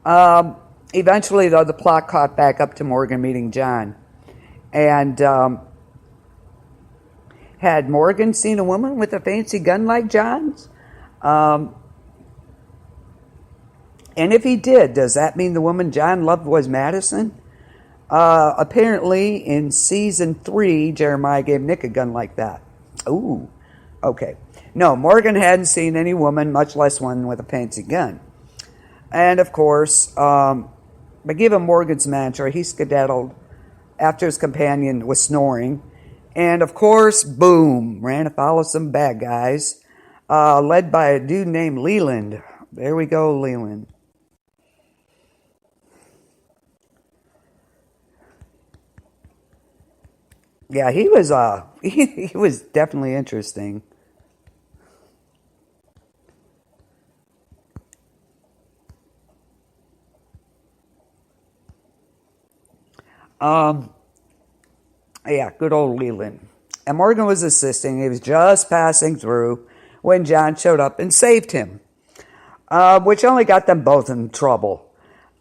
Eventually, though, the plot caught back up to Morgan meeting John. And had Morgan seen a woman with a fancy gun like John's? And if he did, does that mean the woman John loved was Madison? Apparently, in season 3, Jeremiah gave Nick a gun like that. Ooh, okay. No, Morgan hadn't seen any woman, much less one with a fancy gun. And of course, but given Morgan's mantra, he skedaddled after his companion was snoring. And of course, boom, ran afoul of some bad guys, led by a dude named Leland. There we go, Leland. Yeah, he was he was definitely interesting. Um, yeah, good old Leland. And Morgan was assisting. He was just passing through when John showed up and saved him, which only got them both in trouble.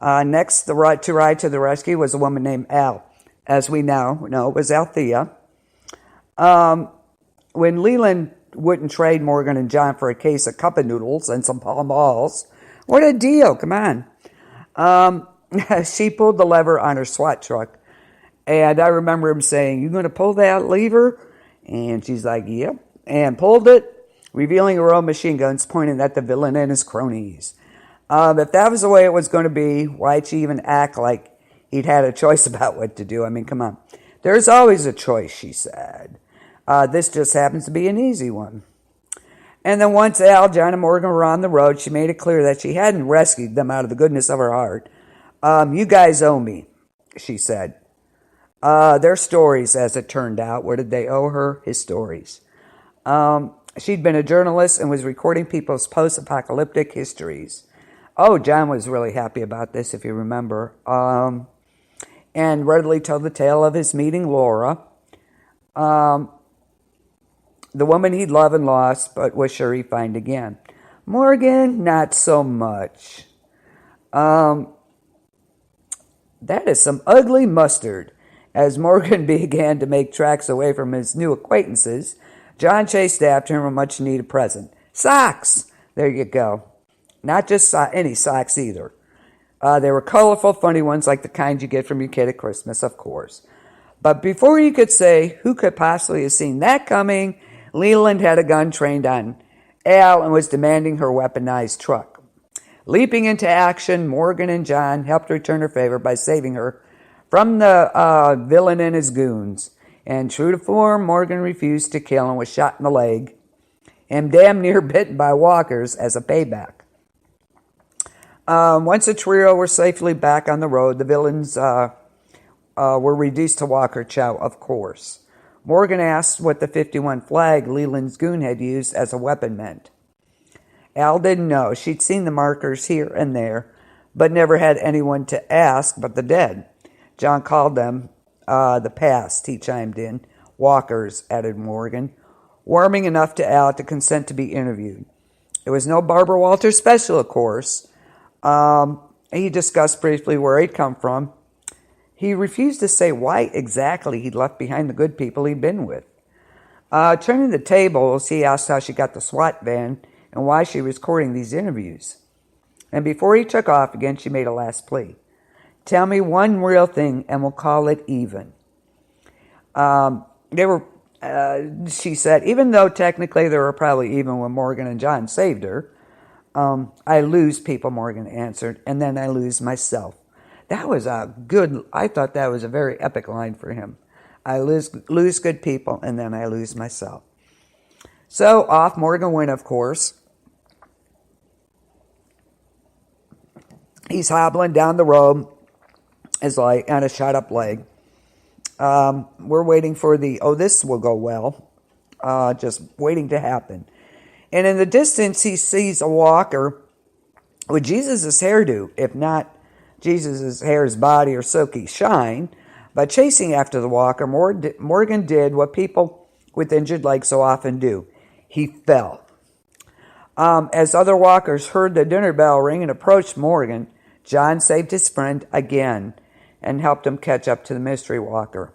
Next, to ride to the rescue was a woman named Al. As we now know, it was Althea. When Leland wouldn't trade Morgan and John for a case of cup of noodles and some palm balls, what a deal, come on. She pulled the lever on her SWAT truck. And I remember him saying, "You going to pull that lever?" And she's like, "Yep." And pulled it, revealing her own machine guns pointing at the villain and his cronies. If that was the way it was going to be, why'd she even act like he'd had a choice about what to do? I mean, come on. There's always a choice, she said. This just happens to be an easy one. And then once Al, John, and Morgan were on the road, she made it clear that she hadn't rescued them out of the goodness of her heart. "You guys owe me," she said. Their stories, as it turned out. What did they owe her? His stories. She'd been a journalist and was recording people's post-apocalyptic histories. Oh, John was really happy about this, if you remember. And readily told the tale of his meeting Laura, the woman he'd loved and lost, but was sure he'd find again. Morgan, not so much. That is some ugly mustard. As Morgan began to make tracks away from his new acquaintances, John chased after him a much-needed present. Socks! There you go. Not just any socks either. They were colorful, funny ones like the kind you get from your kid at Christmas, of course. But before you could say who could possibly have seen that coming, Leland had a gun trained on Al and was demanding her weaponized truck. Leaping into action, Morgan and John helped return her favor by saving her from the villain and his goons. And true to form, Morgan refused to kill and was shot in the leg and damn near bitten by walkers as a payback. Once the trio were safely back on the road, the villains were reduced to walker chow, of course. Morgan asked what the 51 flag Leland's goon had used as a weapon meant. Al didn't know. She'd seen the markers here and there, but never had anyone to ask but the dead. John called them the past, he chimed in. Walkers, added Morgan, warming enough to Al to consent to be interviewed. It was no Barbara Walters special, of course. He discussed briefly where he'd come from. He refused to say why exactly he'd left behind the good people he'd been with. Turning the tables, he asked how she got the SWAT van and why she was recording these interviews. And before he took off again, she made a last plea. Tell me one real thing and we'll call it even. She said, even though technically they were probably even when Morgan and John saved her, I lose people, Morgan answered, and then I lose myself. That was I thought that was a very epic line for him. I lose good people, and then I lose myself. So off Morgan went, of course. He's hobbling down the road, on a shot-up leg. We're waiting for this will go well, just waiting to happen. And in the distance, he sees a walker with Jesus' hairdo, if not Jesus' hair's body or silky shine. By chasing after the walker, Morgan did what people with injured legs so often do. He fell. As other walkers heard the dinner bell ring and approached Morgan, John saved his friend again and helped him catch up to the mystery walker.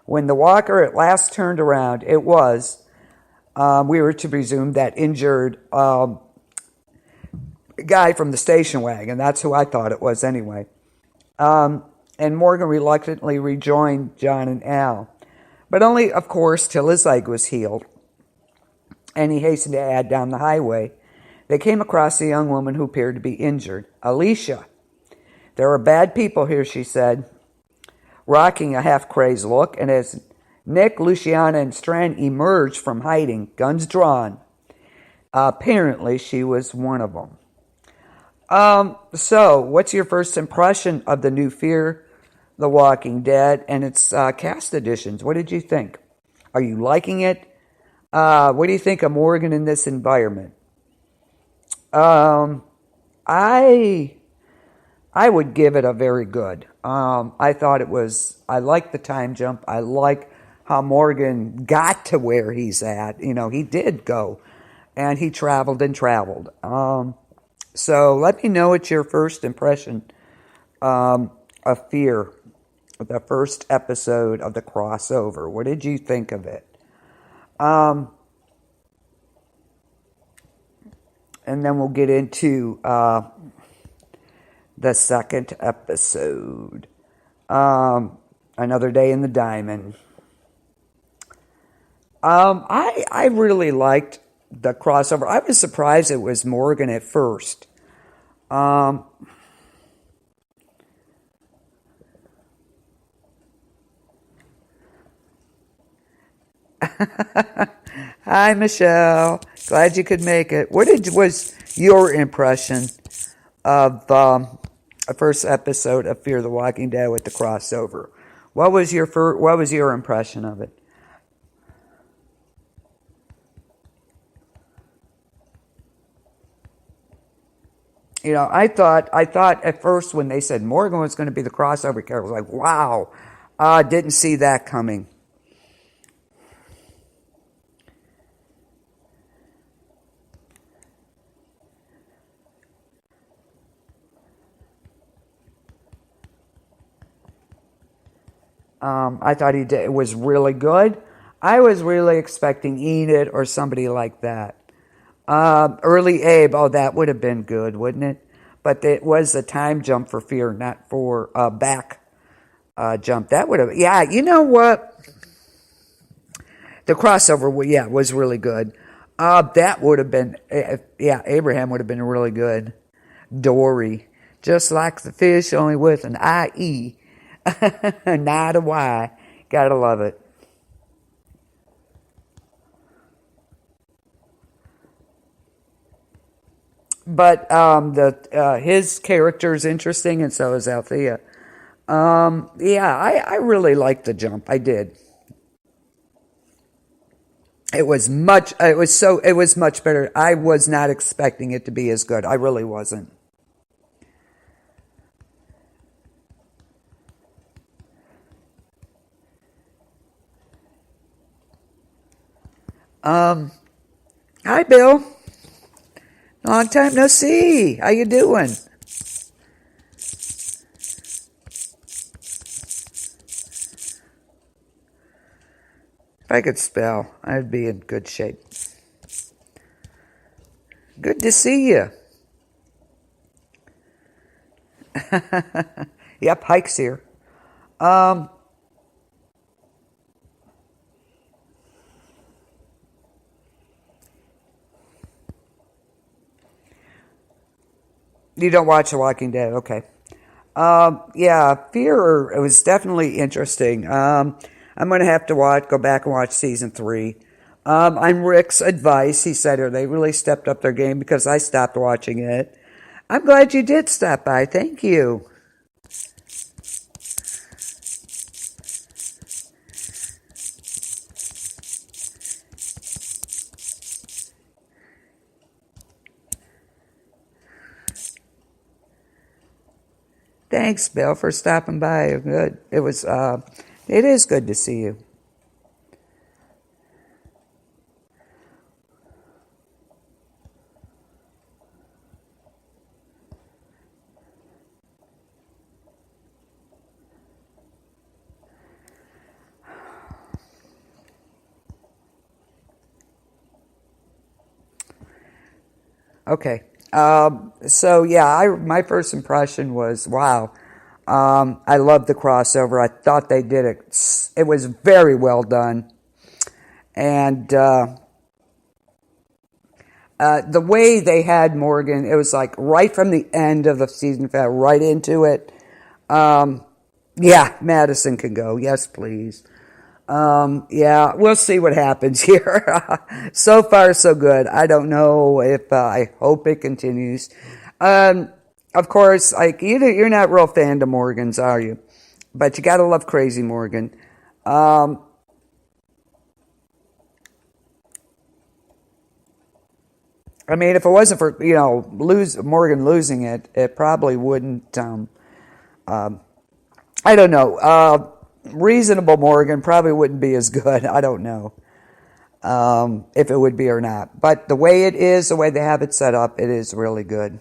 When the walker at last turned around, it was, we were to presume, that injured guy from the station wagon. That's who I thought it was anyway. And Morgan reluctantly rejoined John and Al, but only, of course, till his leg was healed. And he hastened to add, down the highway, they came across a young woman who appeared to be injured. Alicia. There are bad people here, she said, rocking a half-crazed look, and as Nick, Luciana, and Strand emerged from hiding, guns drawn, apparently she was one of them. So, what's your first impression of the new Fear the Walking Dead and its cast additions? What did you think? Are you liking it? What do you think of Morgan in this environment? I would give it a very good. I thought it was, I like the time jump. I like how Morgan got to where he's at. You know, he did go, and he traveled and traveled. So let me know what's your first impression of Fear, the first episode of the crossover. What did you think of it? And then we'll get into the second episode, Another Day in the Diamond. I really liked the crossover. I was surprised it was Morgan at first. Hi, Michelle. Glad you could make it. What was your impression of the first episode of Fear the Walking Dead with the crossover? What was your impression of it? You know, I thought at first when they said Morgan was going to be the crossover character, I was like, wow, didn't see that coming. I thought he did. It was really good. I was really expecting Enid or somebody like that. Early Abe, oh, that would have been good, wouldn't it? But it was a time jump for Fear, not for back jump. That would have, yeah, you know what? The crossover, yeah, was really good. That would have been, yeah, Abraham would have been really good. Dory, just like the fish, only with an I-E, not a Y. Gotta love it. But his character is interesting, and so is Althea. Yeah, I really liked the jump. I did. It was much better. I was not expecting it to be as good. I really wasn't. Hi, Bill. Long time no see. How you doing? If I could spell, I'd be in good shape. Good to see you. Yep, Hike's here. You don't watch The Walking Dead, okay. Yeah, Fear, it was definitely interesting. I'm going to have to go back and watch season 3. On Rick's advice, he said they really stepped up their game because I stopped watching it. I'm glad you did stop by. Thank you. Thanks, Bill, for stopping by. Good. It is good to see you. Okay. So yeah, my first impression was, wow. I loved the crossover. I thought they did it. It was very well done. And the way they had Morgan, it was like right from the end of the season, right into it. Yeah, Madison can go. Yes, please. Yeah, we'll see what happens here. So far, so good. I don't know if I hope it continues. Of course, like you're not real fan to Morgans, are you? But you gotta love Crazy Morgan. I mean, if it wasn't for Morgan losing it, it probably wouldn't. I don't know. Reasonable Morgan probably wouldn't be as good. I don't know if it would be or not. But the way it is, the way they have it set up, it is really good.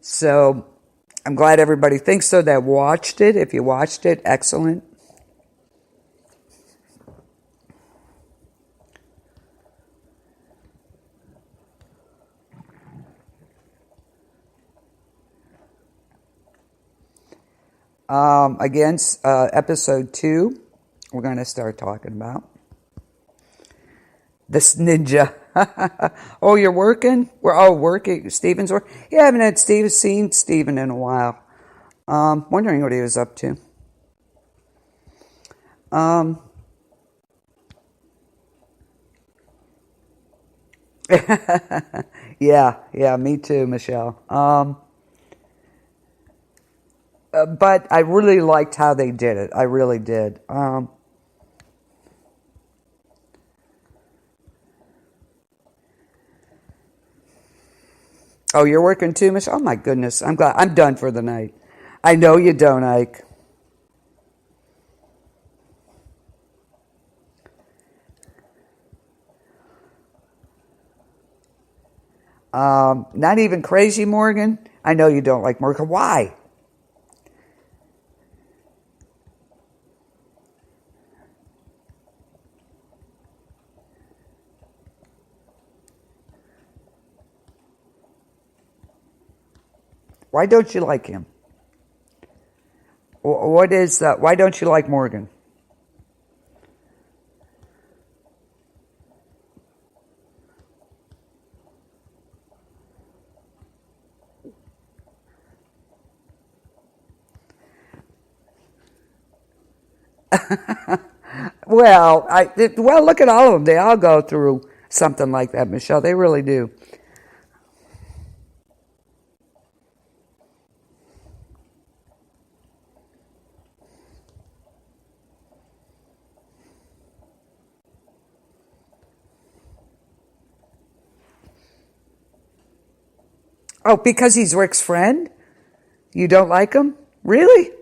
So I'm glad everybody thinks so that watched it. If you watched it, excellent. Again, episode 2, we're going to start talking about this ninja. Oh, you're working? We're working. Steven's working. Yeah, I haven't seen Steven in a while. Wondering what he was up to. Yeah, me too, Michelle. But I really liked how they did it. I really did. Oh, you're working too, Michelle? Oh, my goodness. I'm glad. I'm done for the night. I know you don't, Ike. Not even Crazy Morgan? I know you don't like Morgan. Why? Why don't you like him? What is why don't you like Morgan? Well, look at all of them. They all go through something like that, Michelle. They really do. Oh, because he's Rick's friend? You don't like him? Really?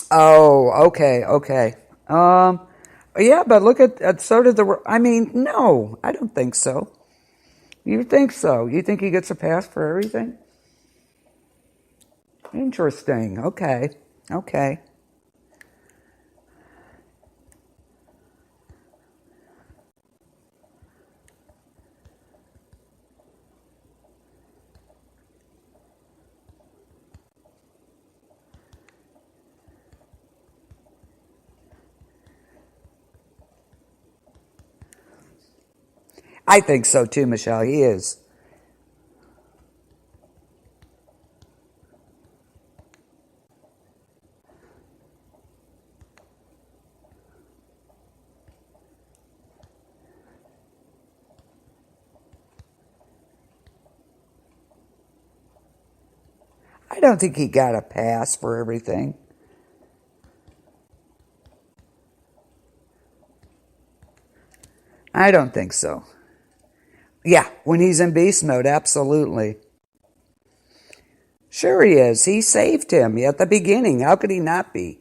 Oh, okay. Yeah, but look at so did the. I mean, no, I don't think so. You think so? You think he gets a pass for everything? Interesting. Okay. I think so too, Michelle. He is. I don't think he got a pass for everything. I don't think so. Yeah, when he's in beast mode, absolutely. Sure he is. He saved him at the beginning. How could he not be?